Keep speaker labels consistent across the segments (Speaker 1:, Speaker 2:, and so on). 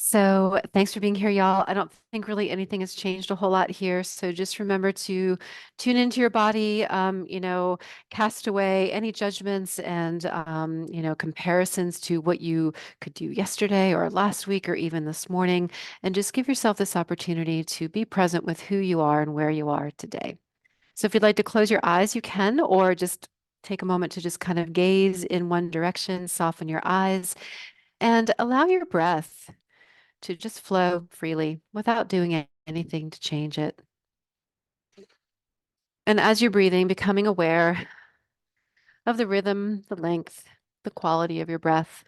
Speaker 1: So thanks for being here, y'all. I don't think really anything has changed a whole lot here. So just remember to tune into your body, cast away any judgments and, comparisons to what you could do yesterday or last week or even this morning. And just give yourself this opportunity to be present with who you are and where you are today. So if you'd like to close your eyes, you can, or just take a moment to just kind of gaze in one direction, soften your eyes, and allow your breath to just flow freely without doing anything to change it. And as you're breathing, becoming aware of the rhythm, the length, the quality of your breath.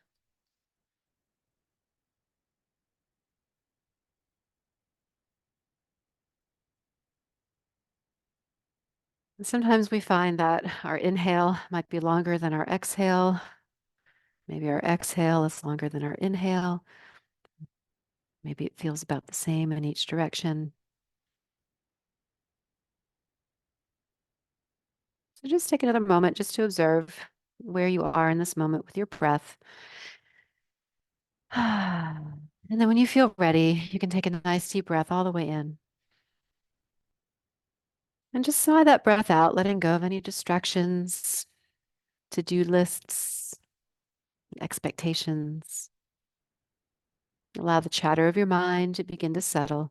Speaker 1: And sometimes we find that our inhale might be longer than our exhale. Maybe our exhale is longer than our inhale. Maybe it feels about the same in each direction. So just take another moment just to observe where you are in this moment with your breath. And then when you feel ready, you can take a nice deep breath all the way in. And just sigh that breath out, letting go of any distractions, to-do lists, expectations. Allow the chatter of your mind to begin to settle.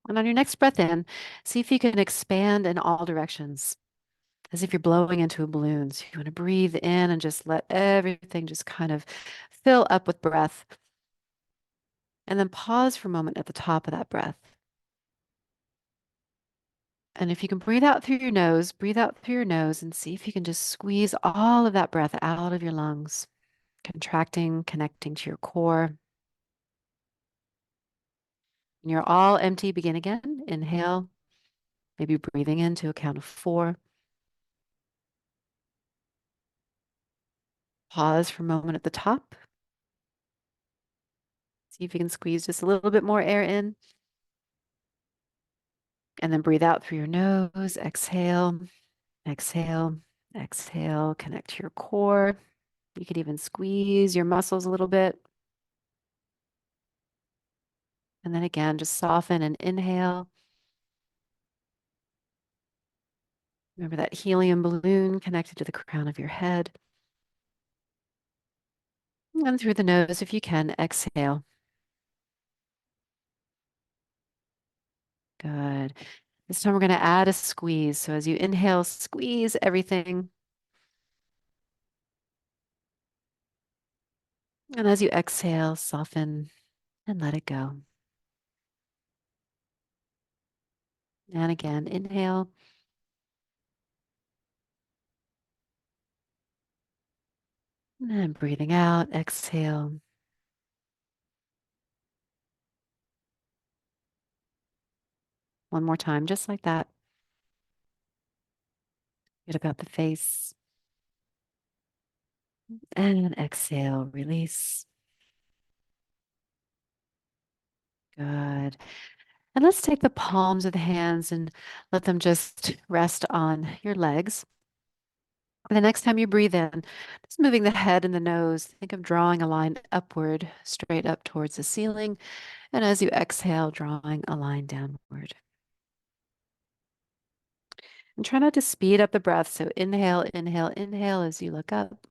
Speaker 1: And on your next breath in, see if you can expand in all directions, as if you're blowing into a balloon. So you want to breathe in and just let everything just kind of fill up with breath. And then pause for a moment at the top of that breath. And if you can breathe out through your nose, breathe out through your nose and see if you can just squeeze all of that breath out of your lungs, contracting, connecting to your core. When you're all empty, begin again. Inhale, maybe breathing in to a count of 4. Pause for a moment at the top. See if you can squeeze just a little bit more air in. And then breathe out through your nose. Exhale, exhale, exhale. Connect to your core. You could even squeeze your muscles a little bit. And then again, just soften and inhale. Remember that helium balloon connected to the crown of your head. And through the nose, if you can, exhale. Good. This time we're going to add a squeeze. So as you inhale, squeeze everything. And as you exhale, soften and let it go. And again, inhale. And breathing out, exhale. One more time, just like that. Get about the face. And exhale, release. Good. And let's take the palms of the hands and let them just rest on your legs. The next time you breathe in, just moving the head and the nose, think of drawing a line upward, straight up towards the ceiling. And as you exhale, drawing a line downward. And try not to speed up the breath. So inhale, inhale, inhale as you look up.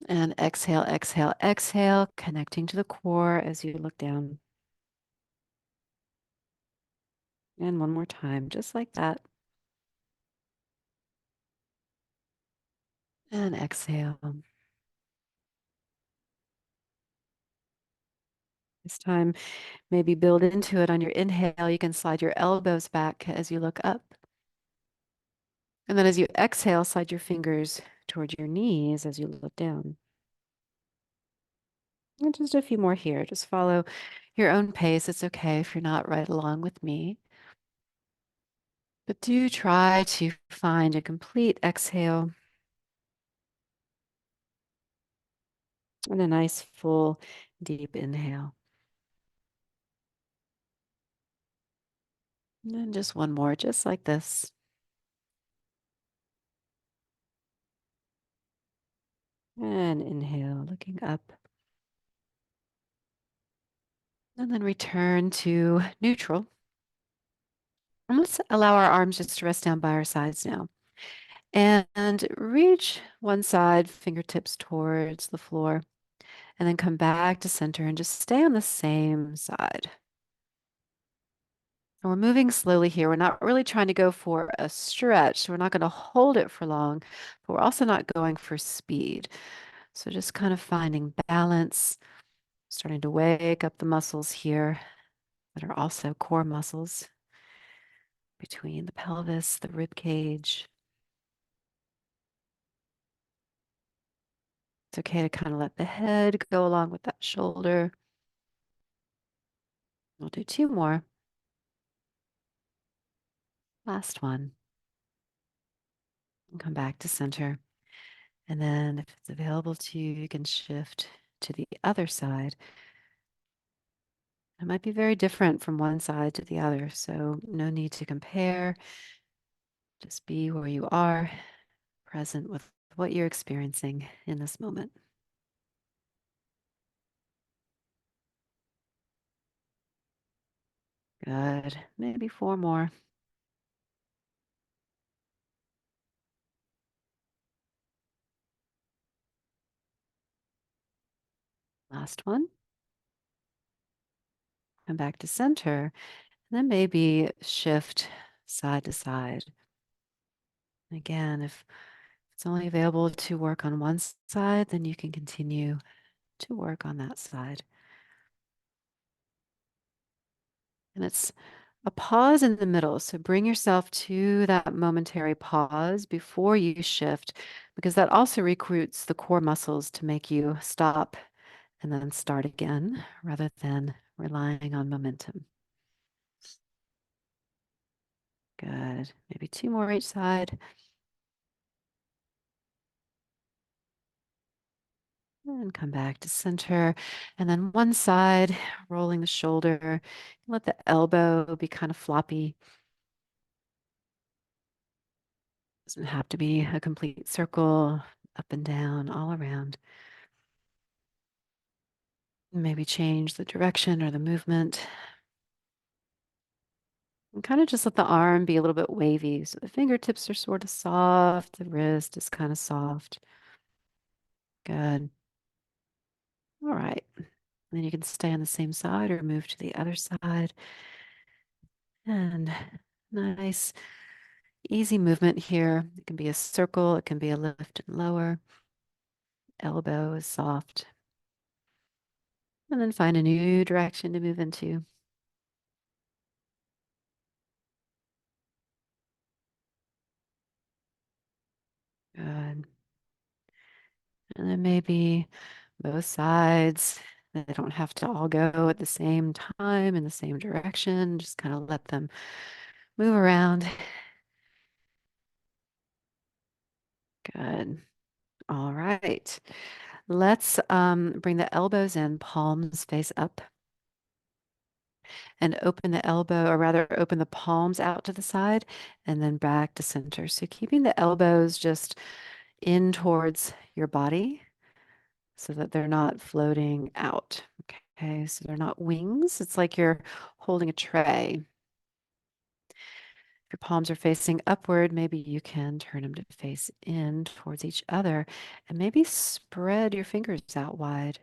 Speaker 1: And exhale, exhale, exhale, connecting to the core as you look down. And one more time, just like that. And exhale. This time, maybe build into it on your inhale. You can slide your elbows back as you look up. And then as you exhale, slide your fingers toward your knees as you look down. And just a few more here. Just follow your own pace. It's okay if you're not right along with me. But do try to find a complete exhale and a nice, full, deep inhale. And then just one more, just like this. And inhale, looking up. And then return to neutral. And let's allow our arms just to rest down by our sides now. And reach one side, fingertips towards the floor. And then come back to center and just stay on the same side. And we're moving slowly here. We're not really trying to go for a stretch. So we're not going to hold it for long, but we're also not going for speed. So just kind of finding balance, starting to wake up the muscles here that are also core muscles between the pelvis, the rib cage. It's okay to kind of let the head go along with that shoulder. We'll do two more. Last one. And come back to center. And then if it's available to you, you can shift to the other side. It might be very different from one side to the other, so no need to compare. Just be where you are, present with what you're experiencing in this moment. Good. Maybe four more. Last one. Come back to center. And then maybe shift side to side. Again, if it's only available to work on one side, then you can continue to work on that side. And it's a pause in the middle. So bring yourself to that momentary pause before you shift, because that also recruits the core muscles to make you stop and then start again rather than relying on momentum. Good. Maybe two more each side. And come back to center. And then one side, rolling the shoulder. Let the elbow be kind of floppy. Doesn't have to be a complete circle, up and down, all around. Maybe change the direction or the movement. And kind of just let the arm be a little bit wavy. So the fingertips are sort of soft, the wrist is kind of soft. Good. All right. And then you can stay on the same side or move to the other side. And nice, easy movement here. It can be a circle, it can be a lift and lower. Elbow is soft. And then find a new direction to move into. Good. And then maybe both sides. They don't have to all go at the same time in the same direction. Just kind of let them move around. Good. All right. Let's bring the elbows in, palms face up, and open the elbow, or rather open the palms out to the side and then back to center. So keeping the elbows just in towards your body so that they're not floating out. Okay, so they're not wings. It's like you're holding a tray. If your palms are facing upward, maybe you can turn them to face in towards each other and maybe spread your fingers out wide.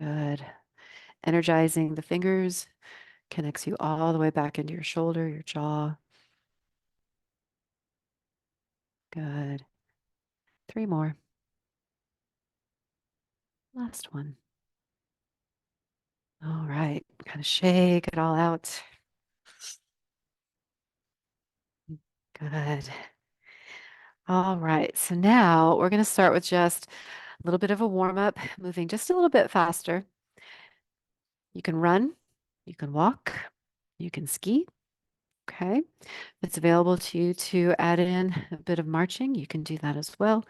Speaker 1: Good. Energizing the fingers connects you all the way back into your shoulder, your jaw. Good. Three more. Last one. All right. Kind of shake it all out. Good. All right. So now we're going to start with just a little bit of a warm up, moving just a little bit faster. You can run, you can walk, you can ski. Okay. If it's available to you to add in a bit of marching, you can do that as well.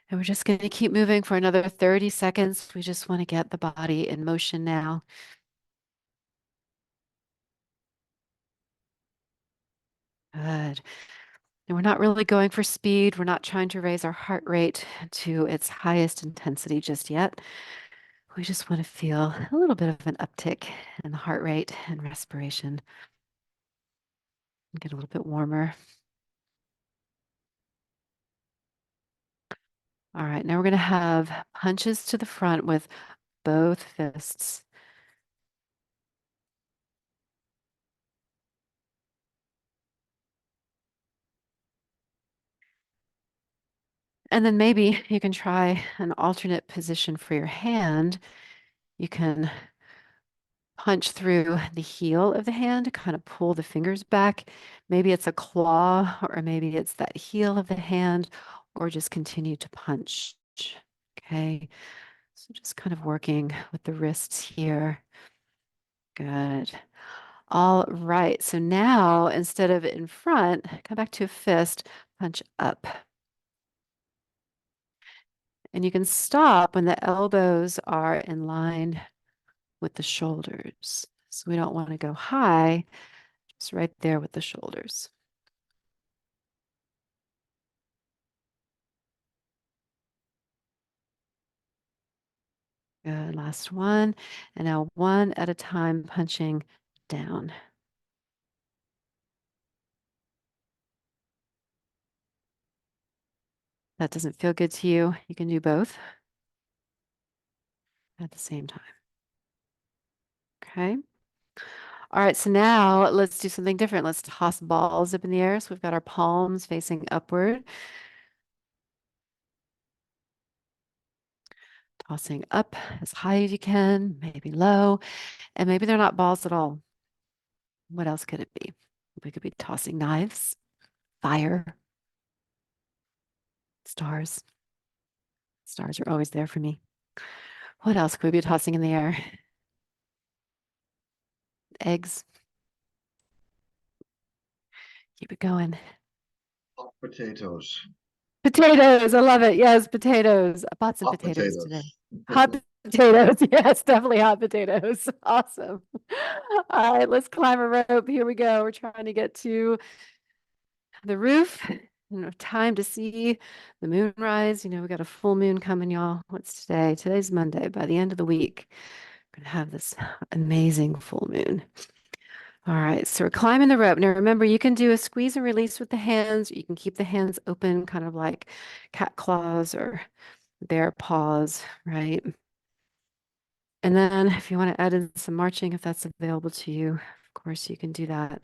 Speaker 1: And we're just going to keep moving for another 30 seconds. We just want to get the body in motion now. Good. And we're not really going for speed. We're not trying to raise our heart rate to its highest intensity just yet. We just want to feel a little bit of an uptick in the heart rate and respiration. Get a little bit warmer. All right, now we're going to have punches to the front with both fists. And then maybe you can try an alternate position for your hand. You can punch through the heel of the hand, kind of pull the fingers back. Maybe it's a claw, or maybe it's that heel of the hand, or just continue to punch. Okay, so just kind of working with the wrists here. Good. All right, so now instead of in front, come back to a fist, punch up. And you can stop when the elbows are in line with the shoulders. So we don't want to go high, just right there with the shoulders. Good, last one. And now one at a time, punching down. That doesn't feel good to you. You can do both at the same time. Okay. All right, so now let's do something different. Let's toss balls up in the air. So we've got our palms facing upward, tossing up as high as you can, maybe low, and maybe they're not balls at all. What else could it be? We could be tossing knives, fire, stars. Stars are always there for me. What else could we be tossing in the air? Eggs. Keep it going.
Speaker 2: Hot potatoes.
Speaker 1: Potatoes. I love it. Yes, potatoes. I bought some
Speaker 2: Hot
Speaker 1: potatoes today.
Speaker 2: potatoes.
Speaker 1: Hot potatoes. Yes, definitely hot potatoes. Awesome. All right, let's climb a rope. Here we go. We're trying to get to the roof. Time to see the moon rise. We got a full moon coming, y'all. What's today? Today's Monday. By the end of the week, we're gonna have this amazing full moon. All right, so we're climbing the rope. Now remember, you can do a squeeze and release with the hands. You can keep the hands open, kind of like cat claws or bear paws, right? And then if you want to add in some marching, if that's available to you, of course, you can do that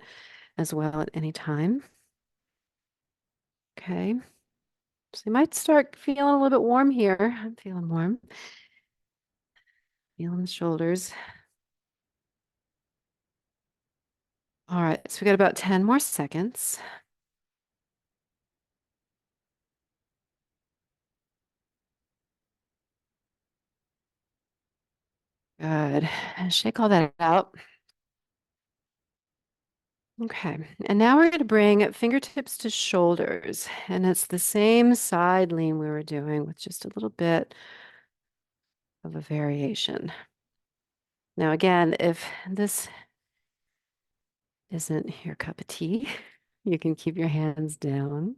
Speaker 1: as well at any time. Okay. So you might start feeling a little bit warm here. I'm feeling warm. Feeling the shoulders. All right, so we got about 10 more seconds. Good. Shake all that out. Okay, and now we're going to bring fingertips to shoulders, and it's the same side lean we were doing with just a little bit of a variation. Now, again, if this isn't your cup of tea, you can keep your hands down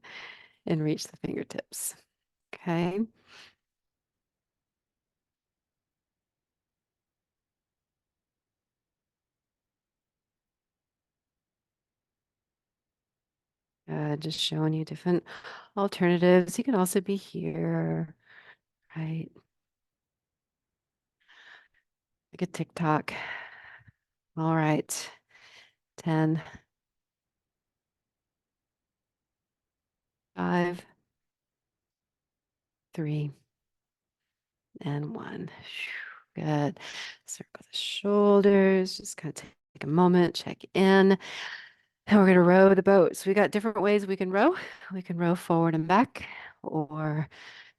Speaker 1: and reach the fingertips. Okay. Just showing you different alternatives. You can also be here, right? Like a TikTok. All right. 10, 5, 3, and 1. Good. Circle the shoulders. Just kind of take a moment, check in. And we're going to row the boat. So we got different ways we can row. We can row forward and back or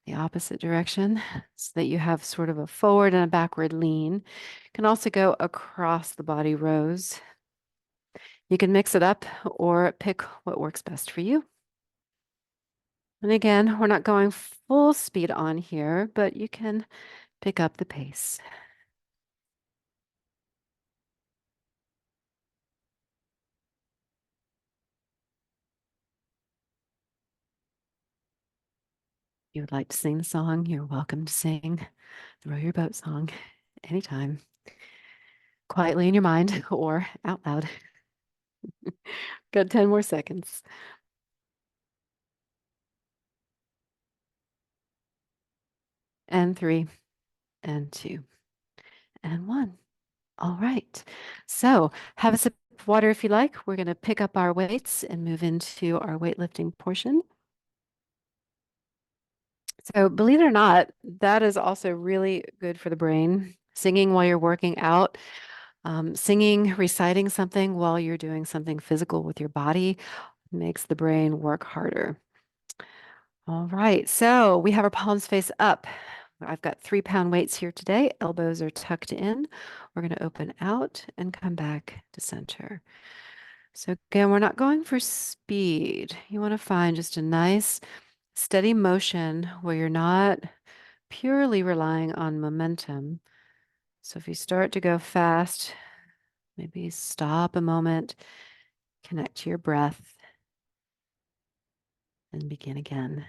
Speaker 1: the opposite direction so that you have sort of a forward and a backward lean. You can also go across the body rows. You can mix it up or pick what works best for you. And again, we're not going full speed on here, but you can pick up the pace. you would like to sing the song, you're welcome to sing the Row Your Boat song anytime, quietly in your mind or out loud. Got 10 more seconds. And 3, and 2, and 1. All right. So have a sip of water if you like. We're going to pick up our weights and move into our weightlifting portion. So believe it or not, that is also really good for the brain. Singing while you're working out, singing, reciting something while you're doing something physical with your body makes the brain work harder. All right, so we have our palms face up. I've got 3-pound weights here today. Elbows are tucked in. We're going to open out and come back to center. So again, we're not going for speed. You want to find just a nice steady motion where you're not purely relying on momentum. So if you start to go fast, maybe stop a moment, connect to your breath, and begin again.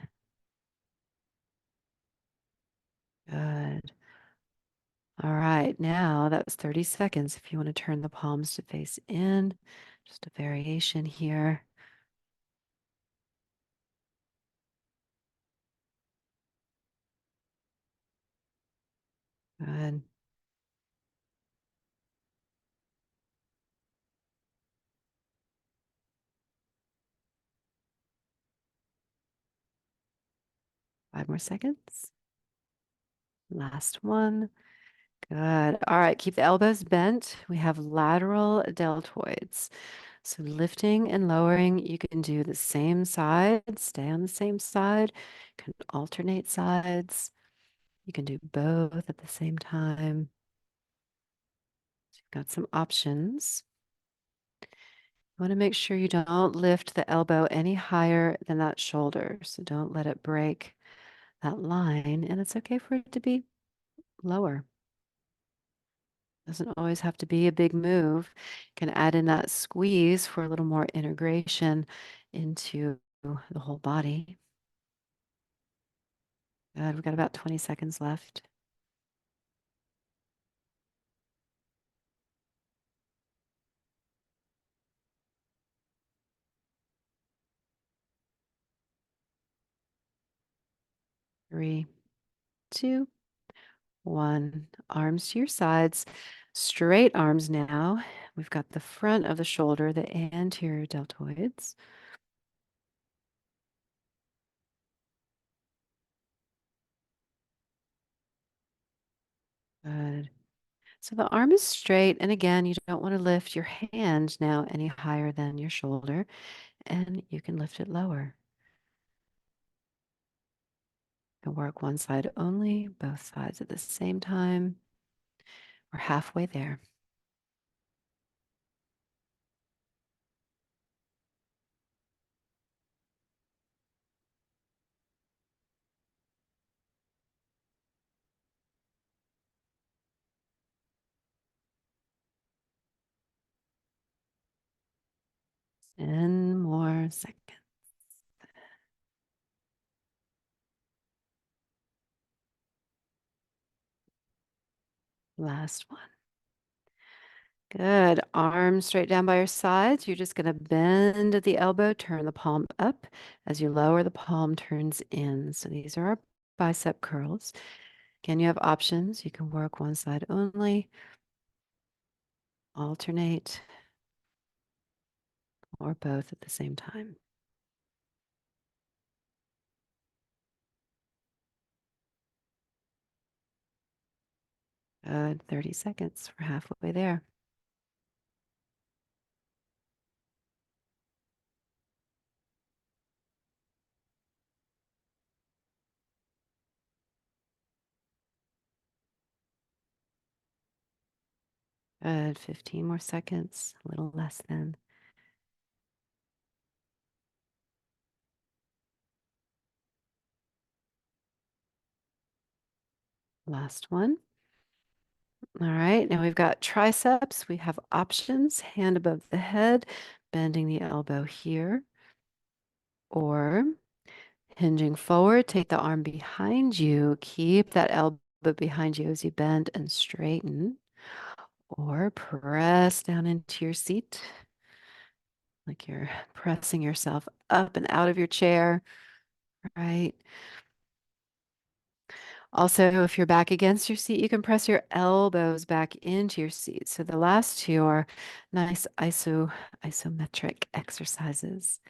Speaker 1: Good. All right, now that was 30 seconds. If you want to turn the palms to face in, just a variation here. Good. Five more seconds. Last one. Good. All right, keep the elbows bent. We have lateral deltoids. So lifting and lowering, you can do the same side, stay on the same side, you can alternate sides. You can do both at the same time. So you've got some options. You want to make sure you don't lift the elbow any higher than that shoulder. So don't let it break that line. And it's okay for it to be lower. Doesn't always have to be a big move. You can add in that squeeze for a little more integration into the whole body. Good. We've got about 20 seconds left. Three, two, one. Arms to your sides. Straight arms now. We've got the front of the shoulder, the anterior deltoids. Good. So the arm is straight. And again, you don't want to lift your hand now any higher than your shoulder. And you can lift it lower. You can work one side only, both sides at the same time. We're halfway there. Ten more seconds. Last one. Good. Arms straight down by your sides. You're just going to bend at the elbow, turn the palm up. As you lower, the palm turns in. So these are our bicep curls. Again, you have options. You can work one side only, alternate, or both at the same time. Good. 30 seconds. We're halfway there. Good. 15 more seconds. A little less than. Last one. All right, now we've got triceps. We have options, hand above the head, bending the elbow here, or Hinging forward, take the arm behind you. Keep that elbow behind you as you bend and straighten. Or press down into your seat like you're pressing yourself up and out of your chair, right? Also, if you're back against your seat, you can press your elbows back into your seat. So the last two are nice isometric exercises.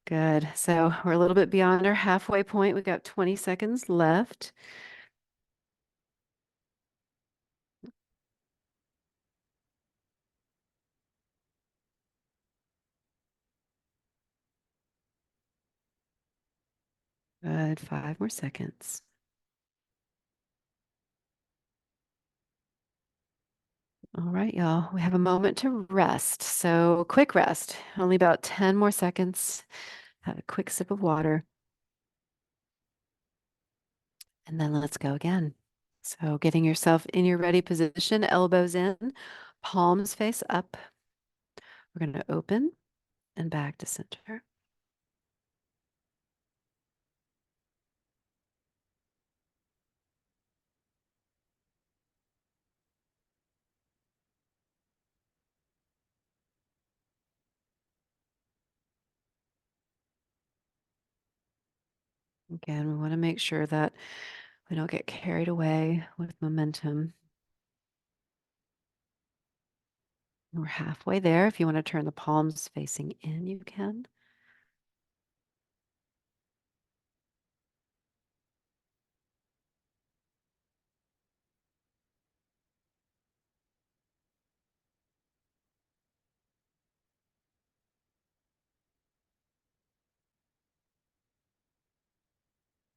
Speaker 1: Good. So we're a little bit beyond our halfway point. We've got 20 seconds left. Good. 5 more seconds. All right, y'all. We have a moment to rest. So quick rest, only about 10 more seconds. Have a quick sip of water. And then let's go again. So getting yourself in your ready position, elbows in, palms face up. We're going to open and back to center. Again, we want to make sure that we don't get carried away with momentum. We're halfway there. If you want to turn the palms facing in, you can.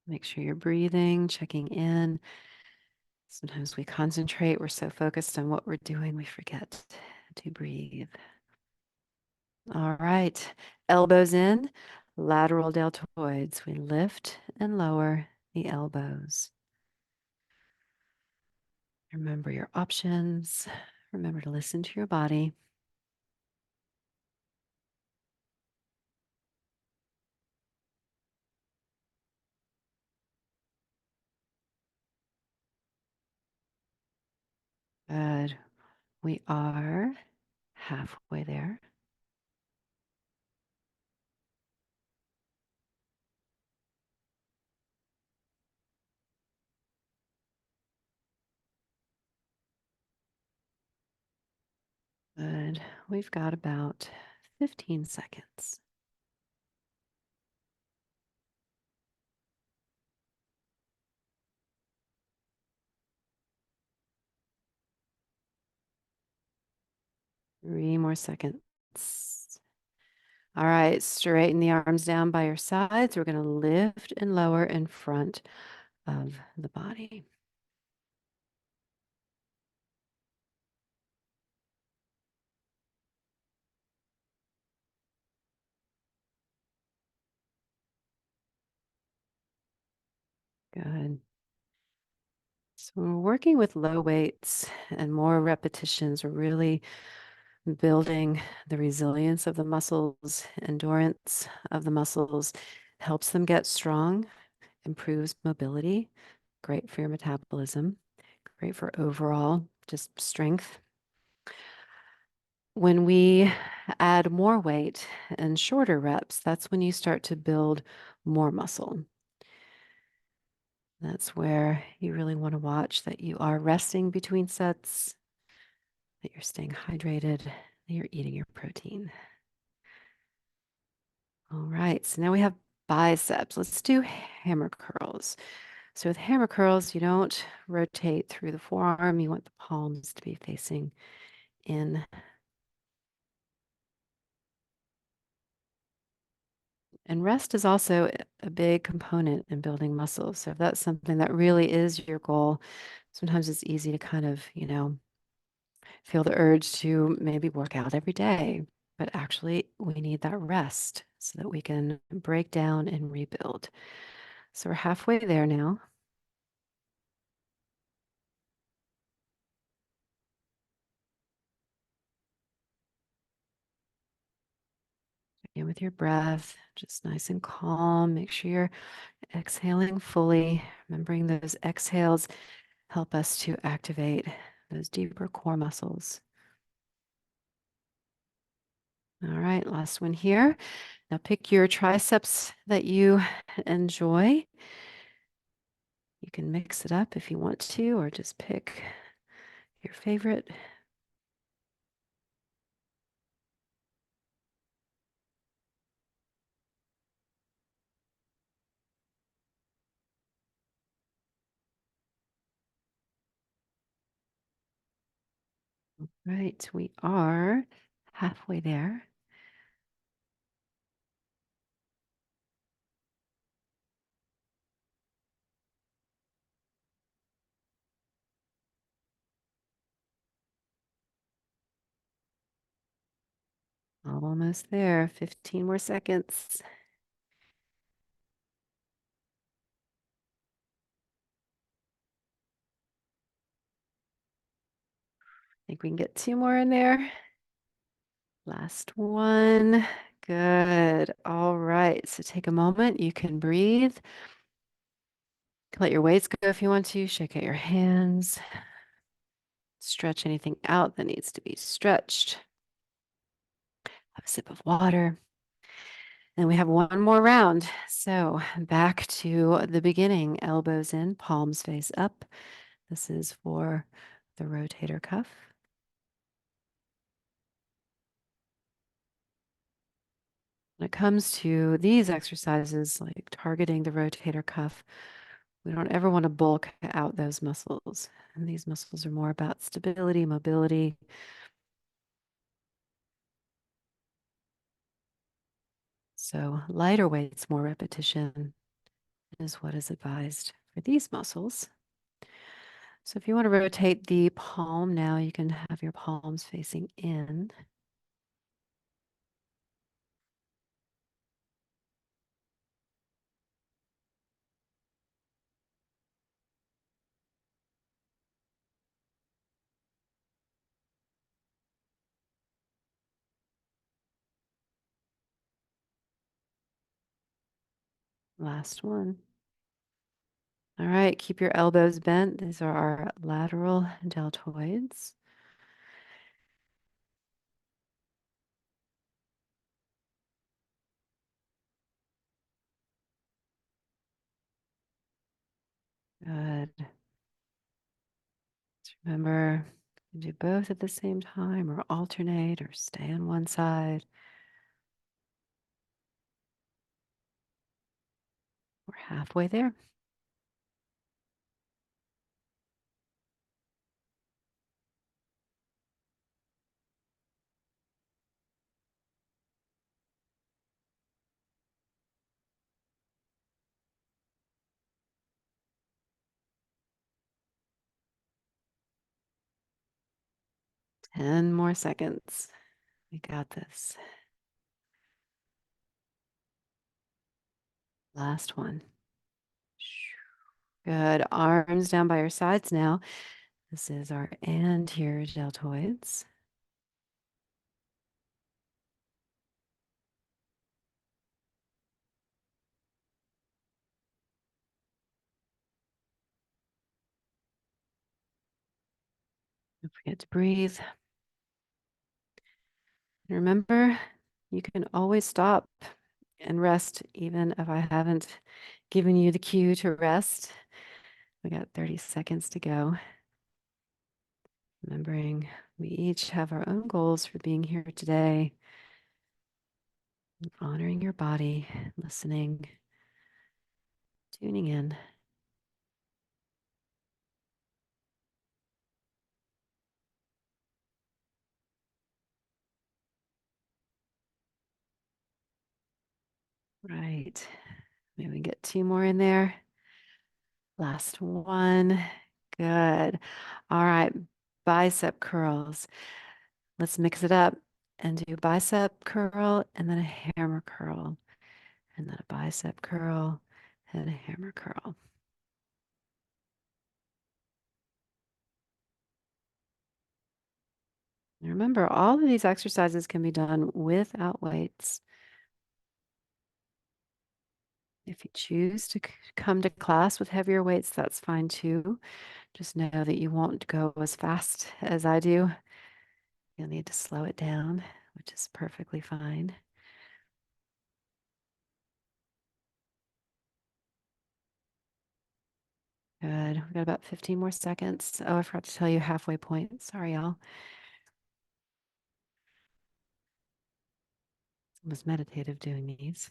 Speaker 1: Make sure you're breathing, checking in. Sometimes we concentrate, we're so focused on what we're doing, we forget to breathe. All right, elbows in, lateral deltoids. We lift and lower the elbows. Remember your options. Remember to listen to your body. Good. We are halfway there. Good. We've got about 15 seconds. Three more seconds. All right, straighten the arms down by your sides. We're going to lift and lower in front of the body. Good. So we're working with low weights and more repetitions. We're really building the resilience of the muscles, endurance of the muscles, helps them get strong, improves mobility, great for your metabolism, great for overall just strength. When we add more weight and shorter reps, that's when you start to build more muscle. That's where you really want to watch that you are resting between sets, that you're staying hydrated, that you're eating your protein. All right, so now we have biceps. Let's do hammer curls. So with hammer curls, you don't rotate through the forearm. You want the palms to be facing in. And rest is also a big component in building muscle. So if that's something that really is your goal, sometimes it's easy to kind of, feel the urge to maybe work out every day. But actually, we need that rest so that we can break down and rebuild. So we're halfway there now. Begin with your breath, just nice and calm. Make sure you're exhaling fully. Remembering those exhales help us to activate those deeper core muscles. All right, last one here. Now pick your triceps that you enjoy. You can mix it up if you want to, or just pick your favorite. Right, we are halfway there. Almost there. 15 more seconds. I think we can get two more in there. Last one. Good. All right. So take a moment. You can breathe. Let your weights go if you want to. Shake out your hands. Stretch anything out that needs to be stretched. Have a sip of water. And we have one more round. So back to the beginning. Elbows in, palms face up. This is for the rotator cuff. When it comes to these exercises, like targeting the rotator cuff, we don't ever want to bulk out those muscles. And these muscles are more about stability, mobility. So lighter weights, more repetition is what is advised for these muscles. So if you want to rotate the palm now, you can have your palms facing in. Last one. All right, keep your elbows bent. These are our lateral deltoids. Good. Just remember, you can do both at the same time or alternate or stay on one side. We're halfway there. Ten more seconds. We got this. Last one. Good. Arms down by your sides now. This is our anterior deltoids. Don't forget to breathe. And remember, you can always stop and rest, even if I haven't given you the cue to rest. We got 30 seconds to go. Remembering we each have our own goals for being here today. Honoring your body, listening, tuning in. Right. Maybe we get two more in there. Last one. Good. All right. Bicep curls. Let's mix it up and do bicep curl and then a hammer curl and then a bicep curl and a hammer curl. And remember, all of these exercises can be done without weights. If you choose to come to class with heavier weights, that's fine too. Just know that you won't go as fast as I do. You'll need to slow it down, which is perfectly fine. Good. We've got about 15 more seconds. Oh, I forgot to tell you halfway point. Sorry, y'all. It's almost meditative doing these.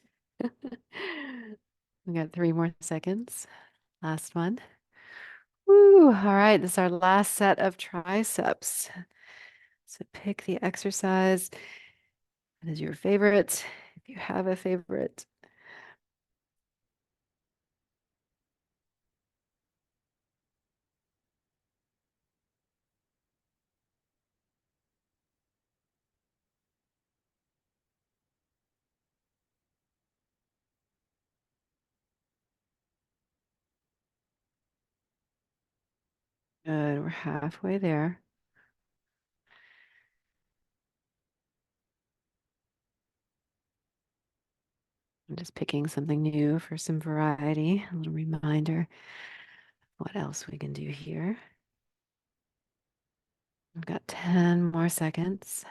Speaker 1: We got 3 more seconds. Last one. Woo! All right, this is our last set of triceps. So pick the exercise that is your favorite, if you have a favorite. Good, we're halfway there. I'm just picking something new for some variety, a little reminder of what else we can do here. We've got 10 more seconds.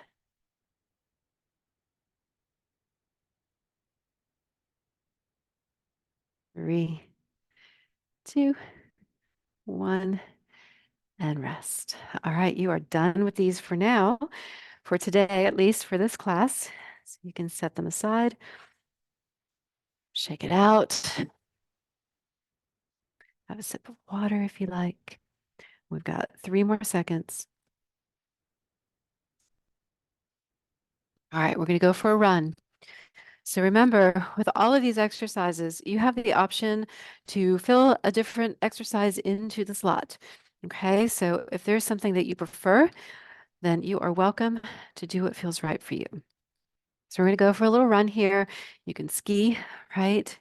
Speaker 1: 3, 2, 1, and rest. All right, you are done with these for now, for today, at least for this class. So you can set them aside, shake it out, have a sip of water if you like. We've got 3 more seconds. All right, we're going to go for a run. So remember, with all of these exercises, you have the option to fill a different exercise into the slot. Okay, so if there's something that you prefer, then you are welcome to do what feels right for you. So we're going to go for a little run here. You can ski, right?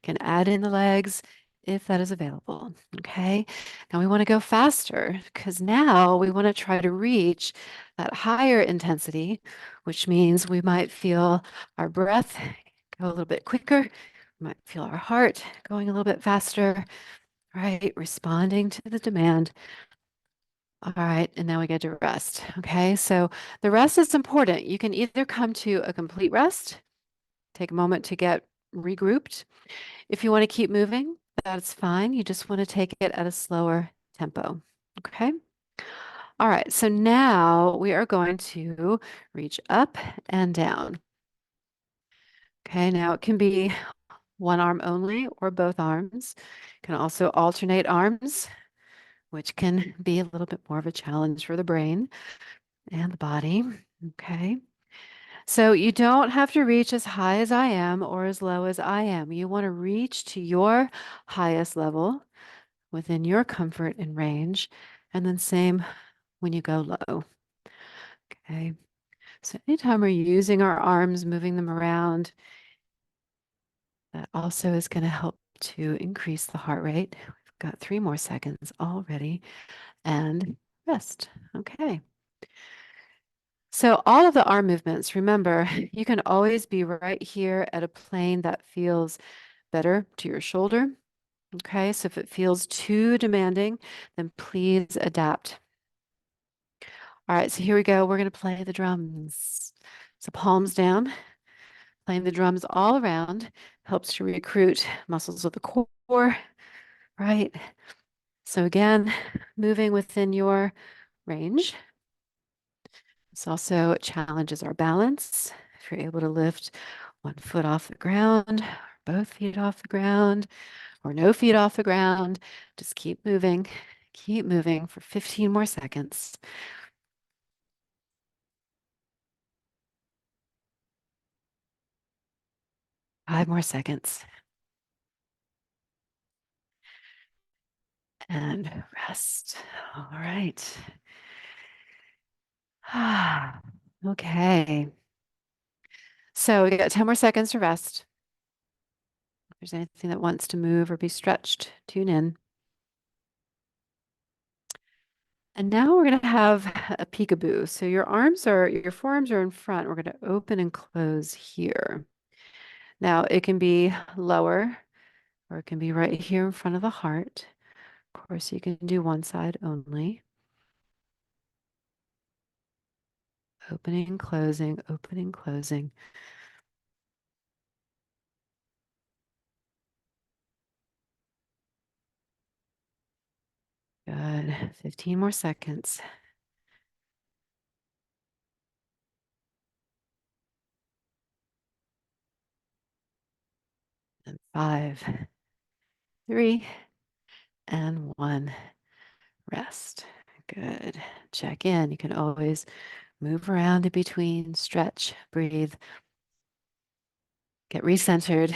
Speaker 1: Can add in the legs if that is available. Okay. Now we want to go faster because now we want to try to reach that higher intensity, which means we might feel our breath go a little bit quicker. We might feel our heart going a little bit faster, right? Responding to the demand. All right, and now we get to rest. Okay, so the rest is important. You can either come to a complete rest, take a moment to get regrouped. If you want to keep moving, that's fine. You just want to take it at a slower tempo. Okay. All right, so now we are going to reach up and down. Okay, now it can be one arm only or both arms. You can also alternate arms, which can be a little bit more of a challenge for the brain and the body. Okay. So you don't have to reach as high as I am or as low as I am. You want to reach to your highest level within your comfort and range, and then same when you go low. Okay. So anytime we're using our arms, moving them around, that also is going to help to increase the heart rate. We've got 3 more seconds already, and rest. Okay. So all of the arm movements, remember, you can always be right here at a plane that feels better to your shoulder. Okay, so if it feels too demanding, then please adapt. All right, so here we go. We're going to play the drums. So palms down, playing the drums all around helps to recruit muscles of the core, right? So again, moving within your range. This also challenges our balance. If you're able to lift one foot off the ground, both feet off the ground, or no feet off the ground, just keep moving for 15 more seconds. Five more seconds. And rest. All right. Okay. So we got 10 more seconds to rest. If there's anything that wants to move or be stretched, tune in. And now we're going to have a peekaboo. So your forearms are in front. We're going to open and close here. Now it can be lower or it can be right here in front of the heart. Of course, you can do one side only. Opening, closing, opening, closing. Good. 15 more seconds. And 5, 3, and 1. Rest. Good. Check in. You can always move around in between, stretch, breathe, get recentered,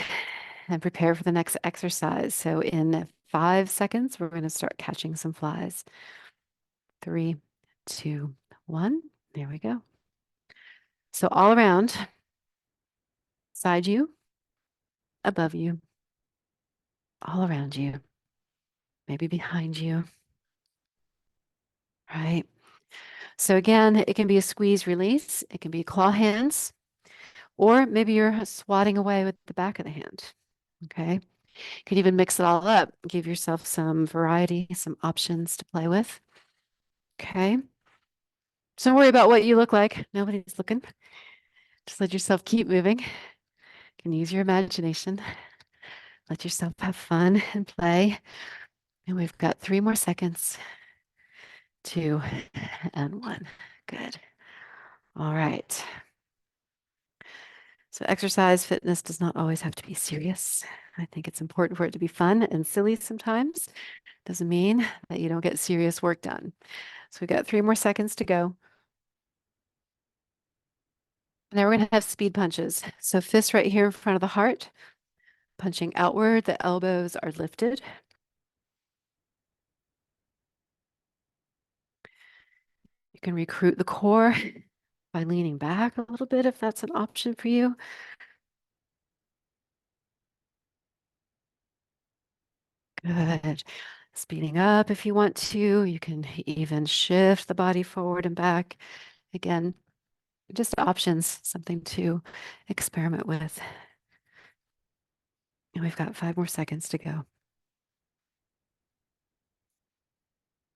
Speaker 1: and prepare for the next exercise. So in 5 seconds, we're going to start catching some flies. 3, 2, 1. There we go. So all around, side you, above you, all around you, maybe behind you, right? So again, it can be a squeeze release. It can be claw hands, or maybe you're swatting away with the back of the hand. Okay. You could even mix it all up. Give yourself some variety, some options to play with. Okay. So don't worry about what you look like. Nobody's looking. Just let yourself keep moving. You can use your imagination. Let yourself have fun and play. And we've got 3 more seconds. 2 and 1. Good. All right. So exercise, fitness does not always have to be serious. I think it's important for it to be fun and silly sometimes. Doesn't mean that you don't get serious work done. So we've got 3 more seconds to go. Now we're going to have speed punches. So fists right here in front of the heart, punching outward. The elbows are lifted. You can recruit the core by leaning back a little bit if that's an option for you. Good. Speeding up if you want to. You can even shift the body forward and back. Again, just options, something to experiment with. And we've got 5 more seconds to go.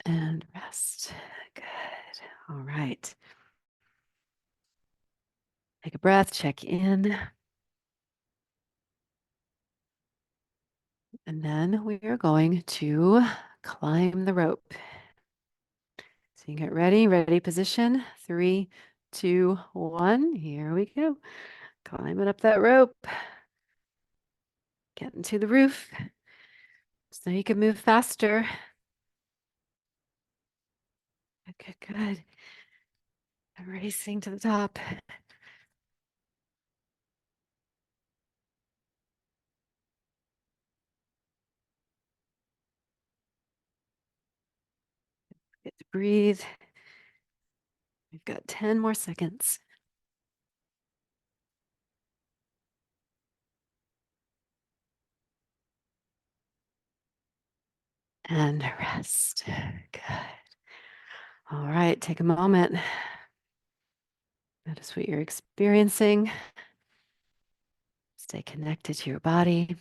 Speaker 1: And rest. Good. All right. Take a breath, check in. And then we are going to climb the rope. So you get ready, ready position. 3, 2, 1. Here we go. Climbing up that rope. Getting to the roof. So you can move faster. Good, good, good. Racing to the top. Get to breathe. We've got 10 more seconds. And rest. Good. All right, take a moment. Notice what you're experiencing. Stay connected to your body.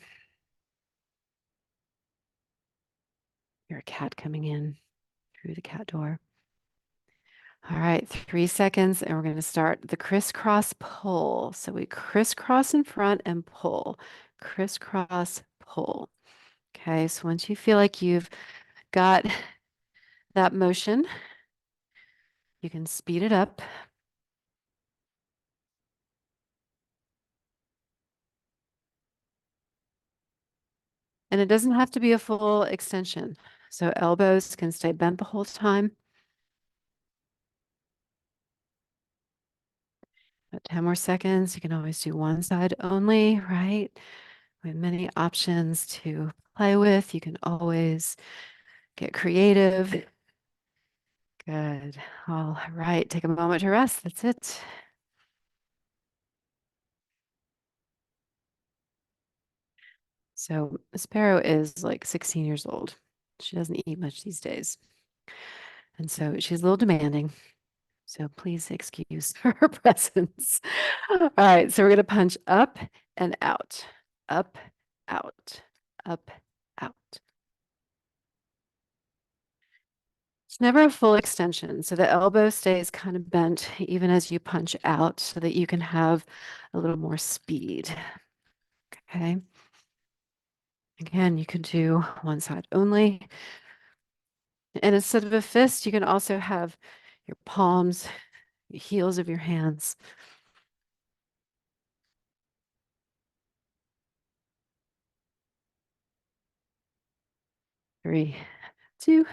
Speaker 1: Your cat coming in through the cat door. All right, 3 seconds, and we're going to start the crisscross pull. So we crisscross in front and pull. Crisscross pull. Okay, so once you feel like you've got that motion, you can speed it up. And it doesn't have to be a full extension. So elbows can stay bent the whole time. About 10 more seconds. You can always do one side only, right? We have many options to play with. You can always get creative. Good. All right. Take a moment to rest. That's it. So Sparrow is like 16 years old. She doesn't eat much these days. And so she's a little demanding. So please excuse her presence. All right. So we're going to punch up and out, up, out. up, out. It's never a full extension, so the elbow stays kind of bent even as you punch out so that you can have a little more speed. Okay. Again, you can do one side only. And instead of a fist, you can also have your palms, the heels of your hands. 3, 2,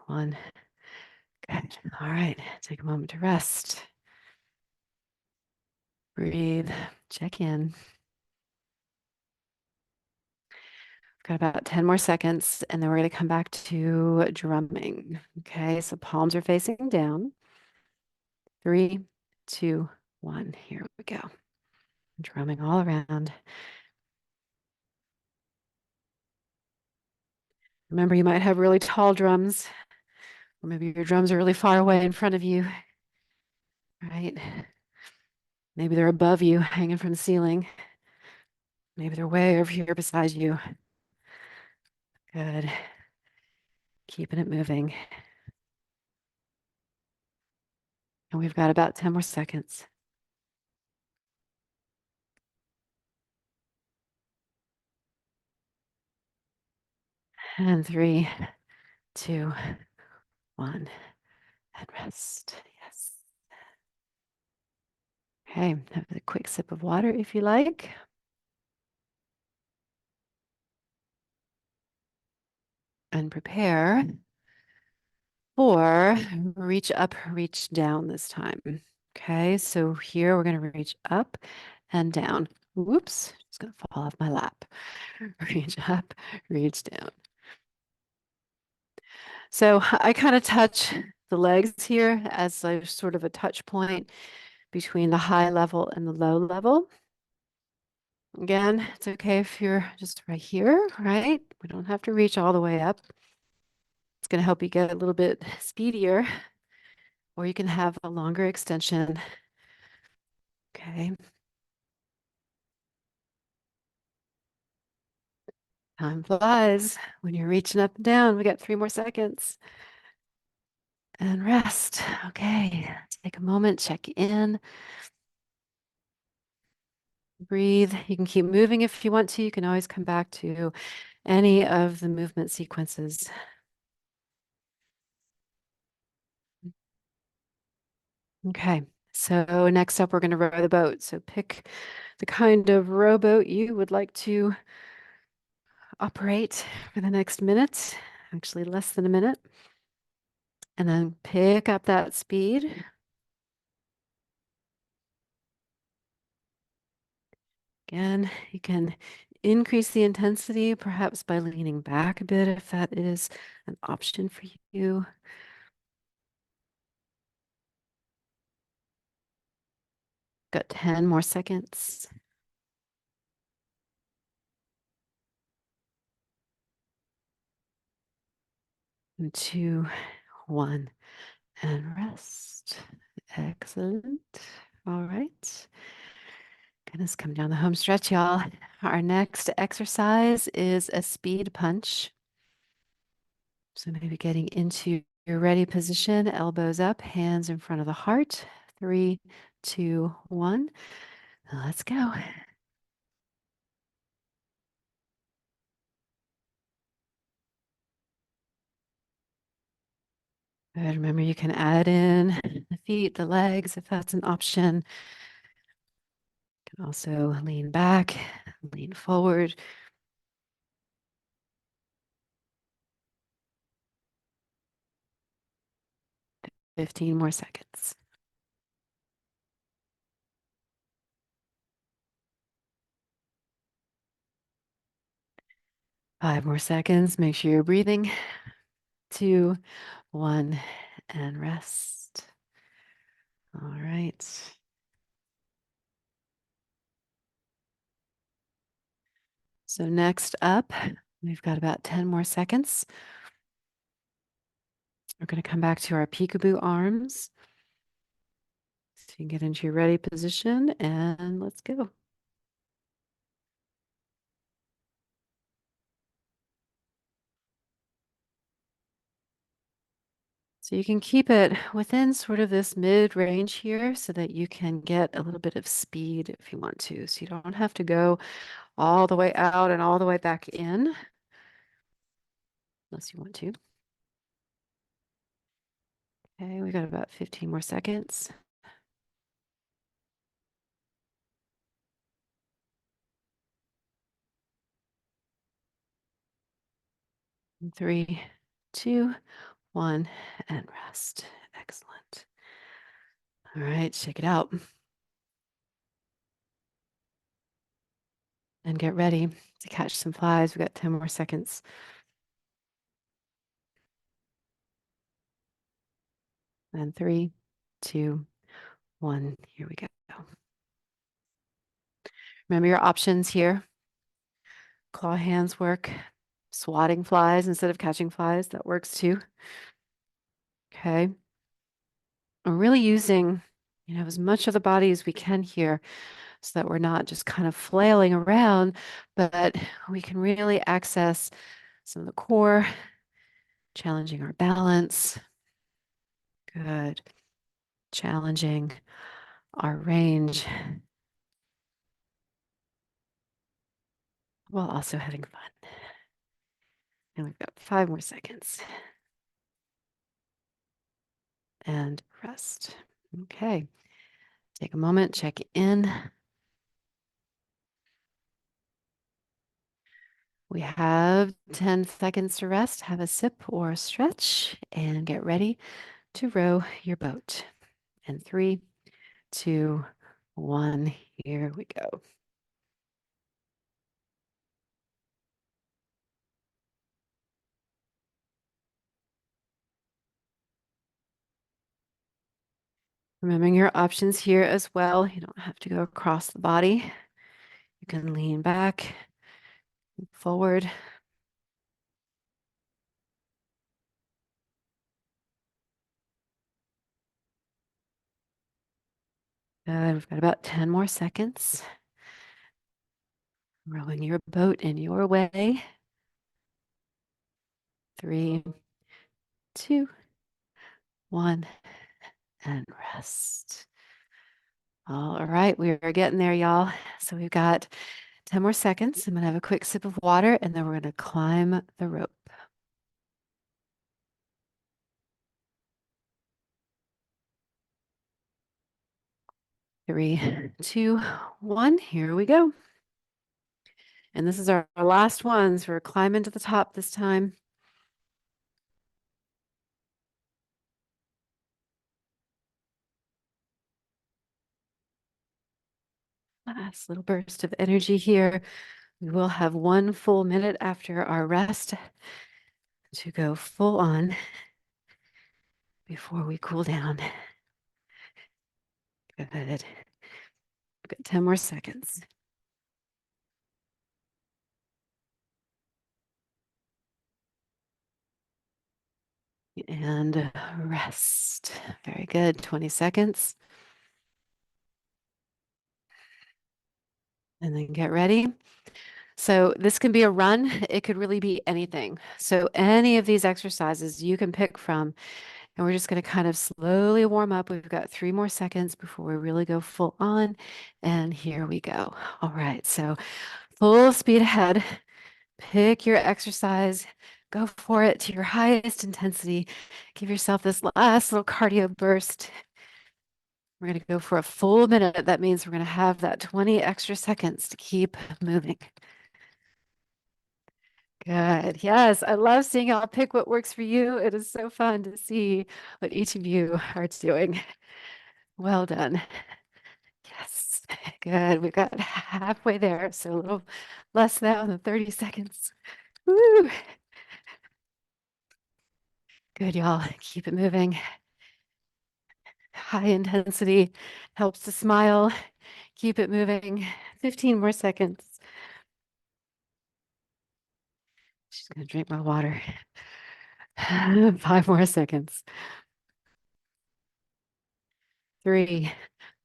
Speaker 1: 1. Good. All right. Take a moment to rest. Breathe. Check in. Got about 10 more seconds, and then we're going to come back to drumming. Okay, so palms are facing down. 3, 2, 1. Here we go. Drumming all around. Remember, you might have really tall drums, or maybe your drums are really far away in front of you, right? Maybe they're above you, hanging from the ceiling. Maybe they're way over here beside you. Good. Keeping it moving. And we've got about 10 more seconds. And 3, 2, 1. And rest. Yes. Okay, have a quick sip of water if you like. And prepare for reach up, reach down this time. Okay, so here we're going to reach up and down. Whoops, it's going to fall off my lap. Reach up, reach down. So I kind of touch the legs here as a sort of a touch point between the high level and the low level. Again, it's okay if you're just right here, right? We don't have to reach all the way up. It's going to help you get a little bit speedier, or you can have a longer extension. Okay. Time flies when you're reaching up and down. We got 3 more seconds. And rest. Okay. Take a moment, check in. Breathe. You can keep moving if you want to. You can always come back to any of the movement sequences. Okay, so next up, we're going to row the boat. So pick the kind of rowboat you would like to operate for the next minute, actually less than a minute. And then pick up that speed. Again, you can increase the intensity, perhaps by leaning back a bit if that is an option for you. Got 10 more seconds. And 2, 1, and rest. Excellent. All right. Goodness, come down the home stretch, y'all. Our next exercise is a speed punch. So maybe getting into your ready position, elbows up, hands in front of the heart. 3, 2, 1. Let's go. Good. Remember, you can add in the feet, the legs, if that's an option. You can also lean back, lean forward. 15 more seconds. 5 more seconds. Make sure you're breathing. 2, 1, and rest. All right. So next up, we've got about 10 more seconds. We're going to come back to our peekaboo arms. So you can get into your ready position and let's go. So you can keep it within sort of this mid-range here so that you can get a little bit of speed if you want to. So you don't have to go all the way out and all the way back in unless you want to. Okay, we got about 15 more seconds. Three, two, one, and rest. Excellent. All right, shake it out. And get ready to catch some flies. We got 10 more seconds. And three, two, one. Here we go. Remember your options here. Claw hands work. Swatting flies instead of catching flies. That works too. Okay. I'm really using, as much of the body as we can here so that we're not just kind of flailing around, but we can really access some of the core, challenging our balance. Good. Challenging our range while also having fun. And we've got 5 more seconds. And rest. Okay. Take a moment, check in. We have 10 seconds to rest, have a sip or a stretch, and get ready to row your boat. And 3, 2, 1, here we go. Remembering your options here as well. You don't have to go across the body. You can lean back, forward. We've got about 10 more seconds. Rowing your boat in your way. 3, 2, 1, and rest. All right, we are getting there, y'all. So we've got 10 more seconds. I'm going to have a quick sip of water, and then we're going to climb the rope. 3, 2, 1, here we go. And this is our last one, so we're climbing to the top this time. Last little burst of energy here. We will have 1 full minute after our rest to go full on before we cool down. Good. We've got 10 more seconds. And rest. Very good. 20 seconds. And then get ready. So this can be a run. It could really be anything. So any of these exercises you can pick from. And we're just going to kind of slowly warm up. We've got 3 more seconds before we really go full on. And here we go. All right. So full speed ahead. Pick your exercise. Go for it to your highest intensity. Give yourself this last little cardio burst. We're going to go for a full minute. That means we're going to have that 20 extra seconds to keep moving. Good. Yes, I love seeing y'all pick what works for you. It is so fun to see what each of you are doing. Well done. Yes. Good. We've got halfway there, so a little less now than 30 seconds. Woo. Good, y'all. Keep it moving. High intensity helps to smile. Keep it moving. 15 more seconds. She's going to drink my water. 5 more seconds. 3,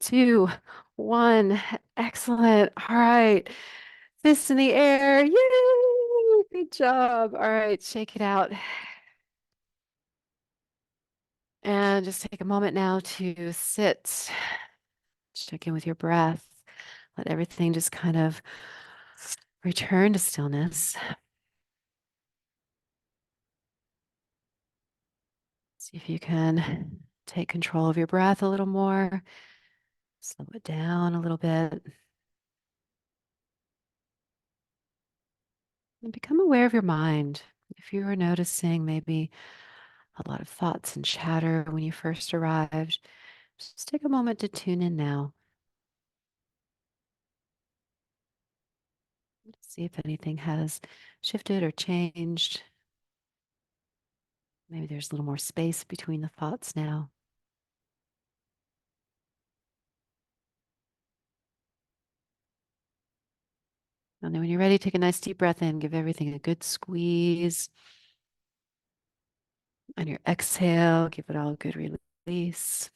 Speaker 1: 2, 1. Excellent. All right. Fist in the air. Yay! Good job. All right. Shake it out. And just take a moment now to sit, check in with your breath. Let everything just kind of return to stillness. See if you can take control of your breath a little more, slow it down a little bit, and become aware of your mind. If you were noticing maybe a lot of thoughts and chatter when you first arrived, just take a moment to tune in now. See if anything has shifted or changed. Maybe there's a little more space between the thoughts now. And then when you're ready, take a nice deep breath in, give everything a good squeeze. On your exhale, give it all a good release.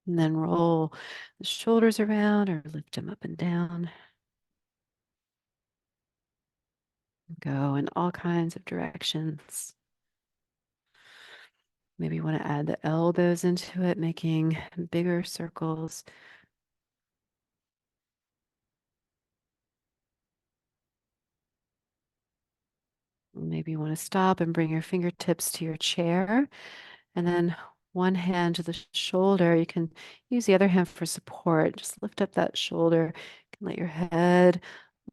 Speaker 1: And then roll the shoulders around or lift them up and down. Go in all kinds of directions. Maybe you want to add the elbows into it, making bigger circles. Maybe you want to stop and bring your fingertips to your chair. And then one hand to the shoulder. You can use the other hand for support. Just lift up that shoulder. You can let your head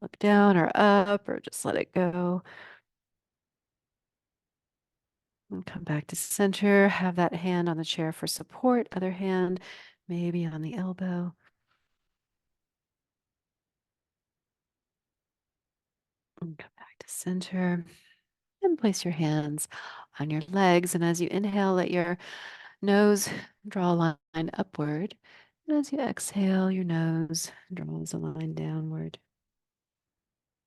Speaker 1: look down or up, or just let it go. And come back to center. Have that hand on the chair for support. Other hand maybe on the elbow. And come back to center. And place your hands on your legs. And as you inhale, let your nose draw a line upward. And as you exhale, your nose draws a line downward.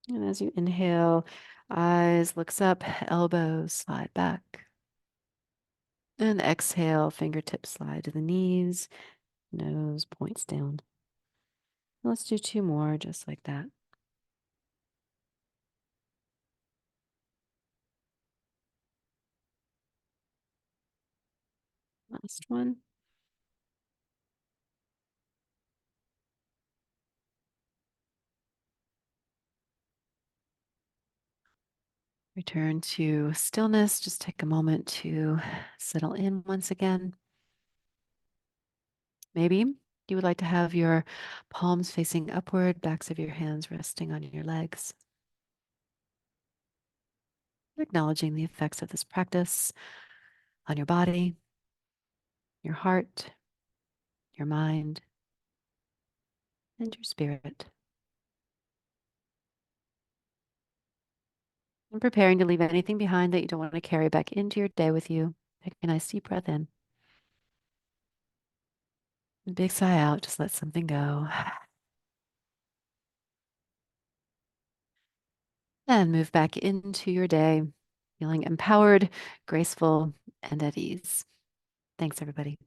Speaker 1: And as you inhale, eyes looks up, elbows slide back. And exhale, fingertips slide to the knees, nose points down. Let's do two more just like that. Last one. Return to stillness. Just take a moment to settle in once again. Maybe you would like to have your palms facing upward, backs of your hands resting on your legs. Acknowledging the effects of this practice on your body, your heart, your mind, and your spirit. And preparing to leave anything behind that you don't want to carry back into your day with you. Take a nice deep breath in. And big sigh out, just let something go. And move back into your day, feeling empowered, graceful, and at ease. Thanks, everybody.